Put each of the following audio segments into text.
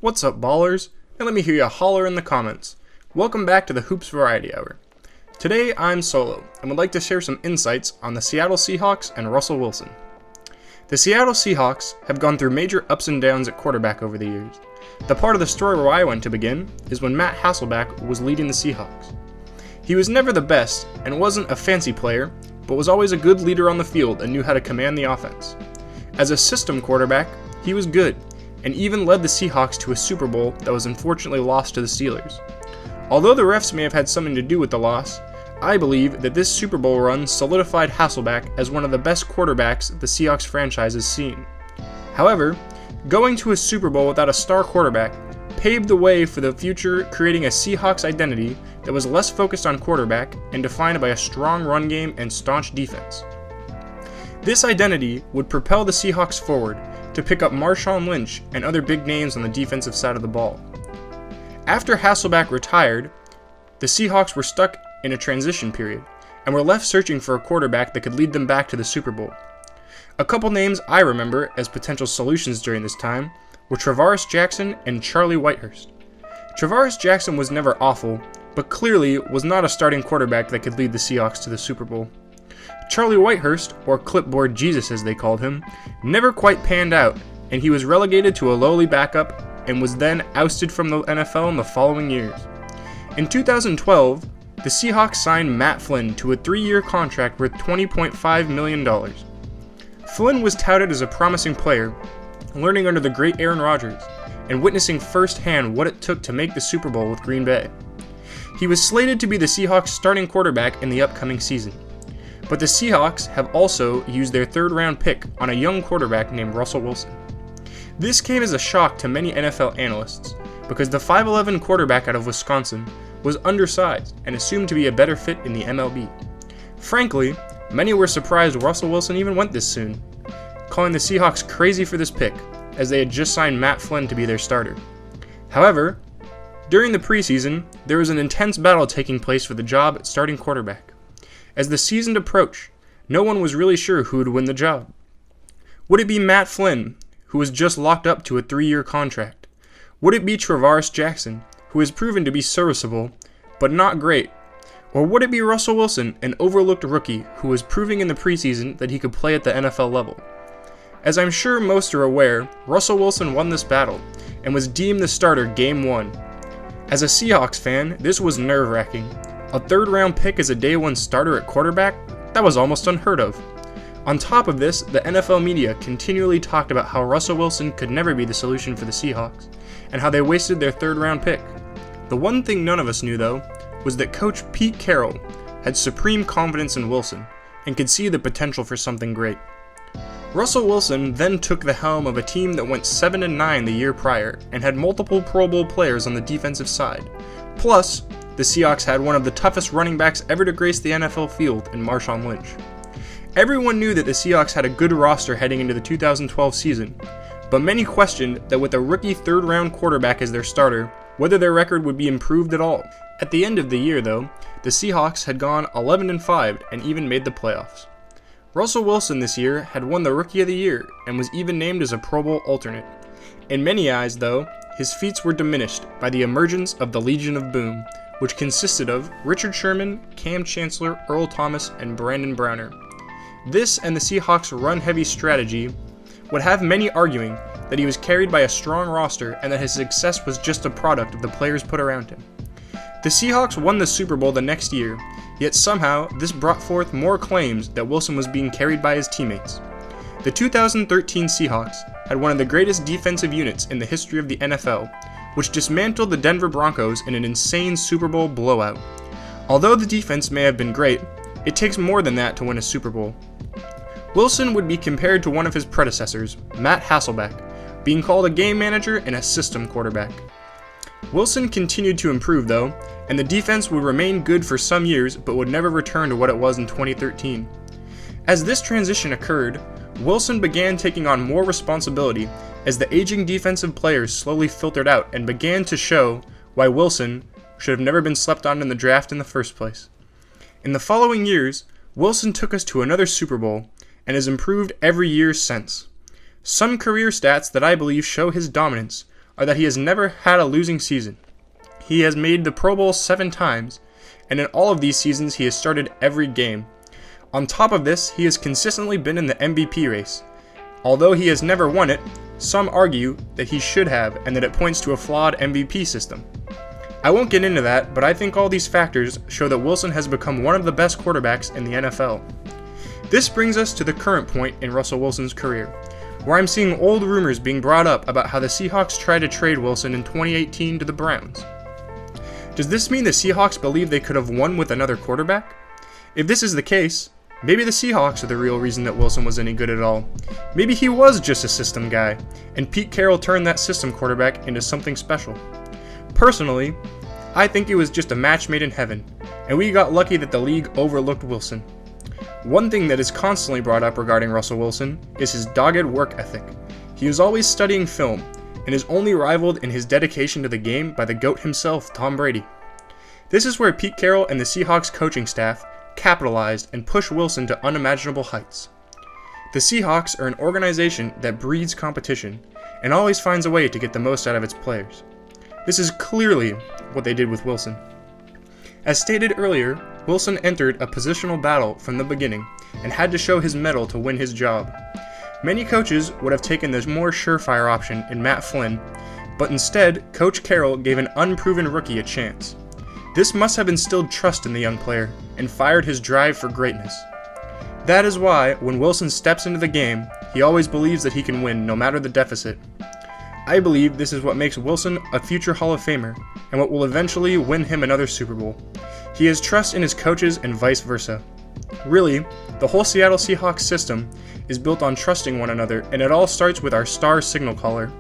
What's up, ballers? And let me hear you holler in the comments. Welcome back to the Hoops Variety Hour. Today, I'm solo, and would like to share some insights on the Seattle Seahawks and Russell Wilson. The Seattle Seahawks have gone through major ups and downs at quarterback over the years. The part of the story where I went to begin is when Matt Hasselbeck was leading the Seahawks. He was never the best, and wasn't a fancy player, but was always a good leader on the field and knew how to command the offense. As a system quarterback, he was good, and even led the Seahawks to a Super Bowl that was unfortunately lost to the Steelers. Although the refs may have had something to do with the loss, I believe that this Super Bowl run solidified Hasselbeck as one of the best quarterbacks the Seahawks franchise has seen. However, going to a Super Bowl without a star quarterback paved the way for the future, creating a Seahawks identity that was less focused on quarterback and defined by a strong run game and staunch defense. This identity would propel the Seahawks forward to pick up Marshawn Lynch and other big names on the defensive side of the ball. After Hasselbeck retired, the Seahawks were stuck in a transition period and were left searching for a quarterback that could lead them back to the Super Bowl. A couple names I remember as potential solutions during this time were Travaris Jackson and Charlie Whitehurst. Travaris Jackson was never awful, but clearly was not a starting quarterback that could lead the Seahawks to the Super Bowl. Charlie Whitehurst, or Clipboard Jesus as they called him, never quite panned out, and he was relegated to a lowly backup and was then ousted from the NFL in the following years. In 2012, the Seahawks signed Matt Flynn to a 3-year contract worth $20.5 million. Flynn was touted as a promising player, learning under the great Aaron Rodgers, and witnessing firsthand what it took to make the Super Bowl with Green Bay. He was slated to be the Seahawks' starting quarterback in the upcoming season. But the Seahawks have also used their third-round pick on a young quarterback named Russell Wilson. This came as a shock to many NFL analysts, because the 5'11 quarterback out of Wisconsin was undersized and assumed to be a better fit in the MLB. Frankly, many were surprised Russell Wilson even went this soon, calling the Seahawks crazy for this pick, as they had just signed Matt Flynn to be their starter. However, during the preseason, there was an intense battle taking place for the job at starting quarterback. As the season approached, no one was really sure who would win the job. Would it be Matt Flynn, who was just locked up to a 3-year contract? Would it be Travaris Jackson, who has proven to be serviceable, but not great? Or would it be Russell Wilson, an overlooked rookie who was proving in the preseason that he could play at the NFL level? As I'm sure most are aware, Russell Wilson won this battle, and was deemed the starter Game 1. As a Seahawks fan, this was nerve-wracking. A third-round pick as a day one starter at quarterback? That was almost unheard of. On top of this, the NFL media continually talked about how Russell Wilson could never be the solution for the Seahawks, and how they wasted their third-round pick. The one thing none of us knew, though, was that Coach Pete Carroll had supreme confidence in Wilson, and could see the potential for something great. Russell Wilson then took the helm of a team that went 7-9 the year prior, and had multiple Pro Bowl players on the defensive side. Plus, the Seahawks had one of the toughest running backs ever to grace the NFL field in Marshawn Lynch. Everyone knew that the Seahawks had a good roster heading into the 2012 season, but many questioned that with a rookie third-round quarterback as their starter, whether their record would be improved at all. At the end of the year, though, the Seahawks had gone 11-5 and even made the playoffs. Russell Wilson this year had won the Rookie of the Year and was even named as a Pro Bowl alternate. In many eyes, though, his feats were diminished by the emergence of the Legion of Boom, which consisted of Richard Sherman, Cam Chancellor, Earl Thomas, and Brandon Browner. This and the Seahawks' run-heavy strategy would have many arguing that he was carried by a strong roster and that his success was just a product of the players put around him. The Seahawks won the Super Bowl the next year, yet somehow this brought forth more claims that Wilson was being carried by his teammates. The 2013 Seahawks had one of the greatest defensive units in the history of the NFL, which dismantled the Denver Broncos in an insane Super Bowl blowout. Although the defense may have been great, it takes more than that to win a Super Bowl. Wilson would be compared to one of his predecessors, Matt Hasselbeck, being called a game manager and a system quarterback. Wilson continued to improve though, and the defense would remain good for some years but would never return to what it was in 2013. As this transition occurred, Wilson began taking on more responsibility as the aging defensive players slowly filtered out and began to show why Wilson should have never been slept on in the draft in the first place. In the following years, Wilson took us to another Super Bowl and has improved every year since. Some career stats that I believe show his dominance are that he has never had a losing season. He has made the Pro Bowl 7 times, and in all of these seasons he has started every game. On top of this, he has consistently been in the MVP race. Although he has never won it, some argue that he should have and that it points to a flawed MVP system. I won't get into that, but I think all these factors show that Wilson has become one of the best quarterbacks in the NFL. This brings us to the current point in Russell Wilson's career, where I'm seeing old rumors being brought up about how the Seahawks tried to trade Wilson in 2018 to the Browns. Does this mean the Seahawks believe they could have won with another quarterback? If this is the case, maybe the Seahawks are the real reason that Wilson was any good at all. Maybe he was just a system guy, and Pete Carroll turned that system quarterback into something special. Personally, I think it was just a match made in heaven, and we got lucky that the league overlooked Wilson. One thing that is constantly brought up regarding Russell Wilson is his dogged work ethic. He is always studying film, and is only rivaled in his dedication to the game by the GOAT himself, Tom Brady. This is where Pete Carroll and the Seahawks coaching staff capitalized and pushed Wilson to unimaginable heights. The Seahawks are an organization that breeds competition and always finds a way to get the most out of its players. This is clearly what they did with Wilson. As stated earlier, Wilson entered a positional battle from the beginning and had to show his mettle to win his job. Many coaches would have taken the more surefire option in Matt Flynn, but instead, Coach Carroll gave an unproven rookie a chance. This must have instilled trust in the young player and fired his drive for greatness. That is why, when Wilson steps into the game, he always believes that he can win no matter the deficit. I believe this is what makes Wilson a future Hall of Famer, and what will eventually win him another Super Bowl. He has trust in his coaches and vice versa. Really, the whole Seattle Seahawks system is built on trusting one another, and it all starts with our star signal caller.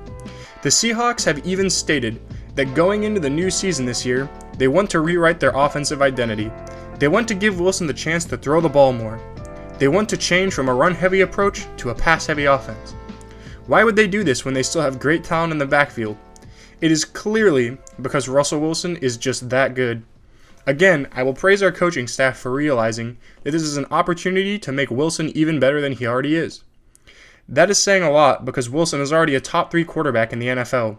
The Seahawks have even stated that going into the new season this year, they want to rewrite their offensive identity. They want to give Wilson the chance to throw the ball more. They want to change from a run-heavy approach to a pass-heavy offense. Why would they do this when they still have great talent in the backfield? It is clearly because Russell Wilson is just that good. Again, I will praise our coaching staff for realizing that this is an opportunity to make Wilson even better than he already is. That is saying a lot because Wilson is already a top 3 quarterback in the NFL.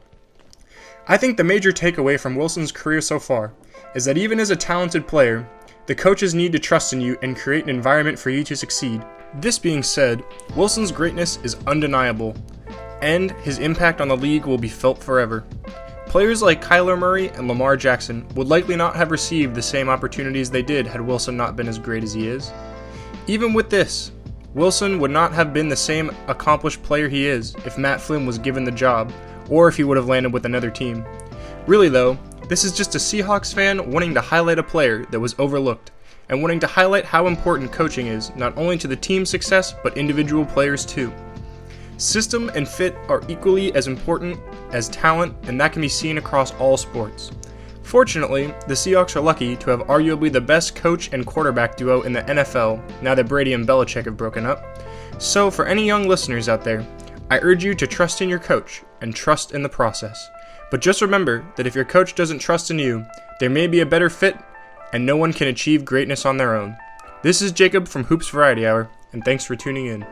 I think the major takeaway from Wilson's career so far is that even as a talented player, the coaches need to trust in you and create an environment for you to succeed. This being said, Wilson's greatness is undeniable, and his impact on the league will be felt forever. Players like Kyler Murray and Lamar Jackson would likely not have received the same opportunities they did had Wilson not been as great as he is. Even with this, Wilson would not have been the same accomplished player he is if Matt Flynn was given the job, or if he would have landed with another team. Really though, this is just a Seahawks fan wanting to highlight a player that was overlooked, and wanting to highlight how important coaching is not only to the team's success, but individual players too. System and fit are equally as important as talent, and that can be seen across all sports. Fortunately, the Seahawks are lucky to have arguably the best coach and quarterback duo in the NFL now that Brady and Belichick have broken up. So for any young listeners out there, I urge you to trust in your coach and trust in the process. But just remember that if your coach doesn't trust in you, there may be a better fit, and no one can achieve greatness on their own. This is Jacob from Hoops Variety Hour, and thanks for tuning in.